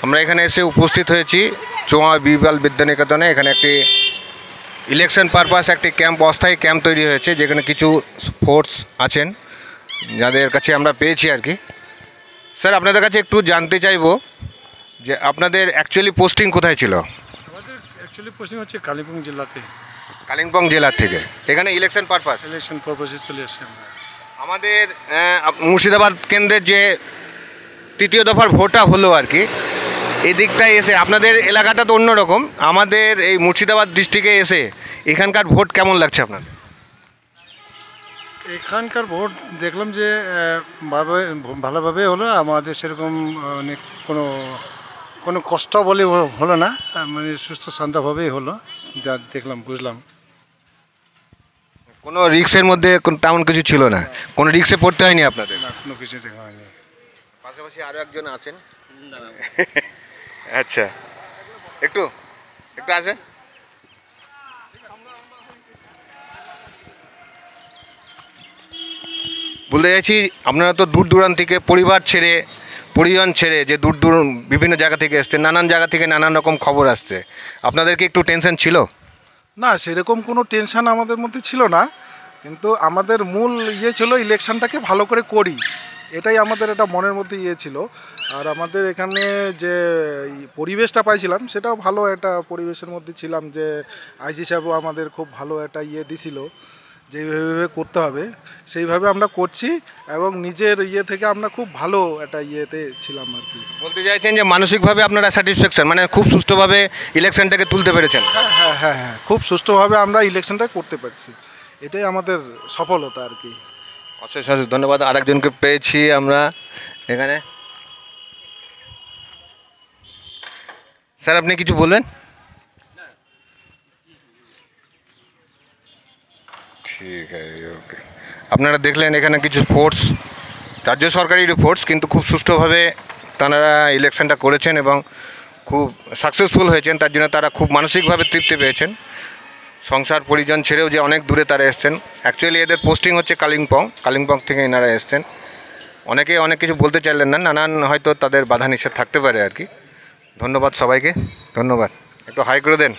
আমরা এখানে এসে উপস্থিত হয়েছি চোয়া বিবাল বিদ্যানিকেতনে। এখানে একটি ইলেকশন পারপাস একটি ক্যাম্প, অস্থায়ী ক্যাম্প তৈরি হয়েছে, যেখানে কিছু ফোর্স আছেন যাদের কাছে আমরা পেয়েছি আর কি। স্যার, আপনাদের কাছে একটু জানতে চাইবো যে আপনাদের অ্যাকচুয়ালি পোস্টিং কোথায় ছিল? আমাদের অ্যাকচুয়ালি পোস্টিং হচ্ছে কালিম্পং জেলাতে। কালিম্পং জেলার থেকে এখানে ইলেকশন পারপাস চলে আসে আমরা। আমাদের মুর্শিদাবাদ কেন্দ্রের যে তৃতীয় দফার ভোটটা হলো আর কি, এই দিকটায় এসে আপনাদের এলাকাটা তো অন্যরকম, আমাদের এই মুর্শিদাবাদ ডিস্ট্রিক্টে এসে এখানকার ভোট কেমন লাগছে আপনাদের? এখানকার ভোট দেখলাম যে ভালোভাবে হলো। আমাদের সেরকম অনেক কোনো কষ্ট বলে হলো না, মানে সুস্থ শান্তভাবেই হলো, যা দেখলাম বুঝলাম। কোনো রিক্সের মধ্যে তেমন কিছু ছিল না, কোনো রিক্সে পড়তে হয়নি আপনাদের? না, কোনো কিছু দেখা হয়নি। পাশাপাশি আরও একজন আছেন। আচ্ছা, একটু একটু আসবেন। বলতে চাইছি, আপনারা তো দূর দূরান্ত থেকে পরিবার ছেড়ে, পরিজন ছেড়ে যে দূর দূর বিভিন্ন জায়গা থেকে এসছে, নানান জায়গা থেকে নানান রকম খবর আসছে, আপনাদের কি একটু টেনশন ছিল? না, সেরকম কোনো টেনশন আমাদের মধ্যে ছিল না, কিন্তু আমাদের মূল ইয়ে ছিল ইলেকশনটাকে ভালো করে করি, এটাই আমাদের একটা মনের মধ্যে ইয়ে ছিল। আর আমাদের এখানে যে পরিবেশটা পাইছিলাম সেটাও ভালো একটা পরিবেশের মধ্যে ছিলাম, যে আইসি সাহেবও আমাদের খুব ভালো একটা ইয়ে দিছিল, যেভাবে করতে হবে সেইভাবে আমরা করছি, এবং নিজের ইয়ে থেকে আমরা খুব ভালো একটা ইয়েতে ছিলাম আর কি। বলতে চাইছেন যে মানসিকভাবে আপনারা স্যাটিসফ্যাকশন, মানে খুব সুষ্ঠুভাবে ইলেকশনটাকে তুলতে পেরেছেন? হ্যাঁ হ্যাঁ হ্যাঁ হ্যাঁ, খুব সুষ্ঠুভাবে আমরা ইলেকশনটা করতে পারছি, এটাই আমাদের সফলতা আর কি। অশেষ অশেষ ধন্যবাদ। আরেকজনকে পেয়েছি আমরা এখানে। স্যার, আপনি কিছু বলবেন? ঠিক আছে, ওকে। আপনারা দেখলেন এখানে কিছু ফোর্স, রাজ্য সরকারি ফোর্স, কিন্তু খুব সুষ্ঠুভাবে তারা ইলেকশনটা করেছেন এবং খুব সাকসেসফুল হয়েছেন। তার জন্য তারা খুব মানসিকভাবে তৃপ্তি পেয়েছেন। সংসার পরিজন ছেড়েও যে অনেক দূরে তারা এসছেন। অ্যাকচুয়ালি এদের পোস্টিং হচ্ছে কালিম্পং থেকে এনারা এসছেন। অনেকে অনেক কিছু বলতে চাইলেন না, নানান হয়তো তাদের বাধা নিষেধ থাকতে পারে আর কি। ধন্যবাদ সবাইকে, ধন্যবাদ। একটু হাই করে দেন।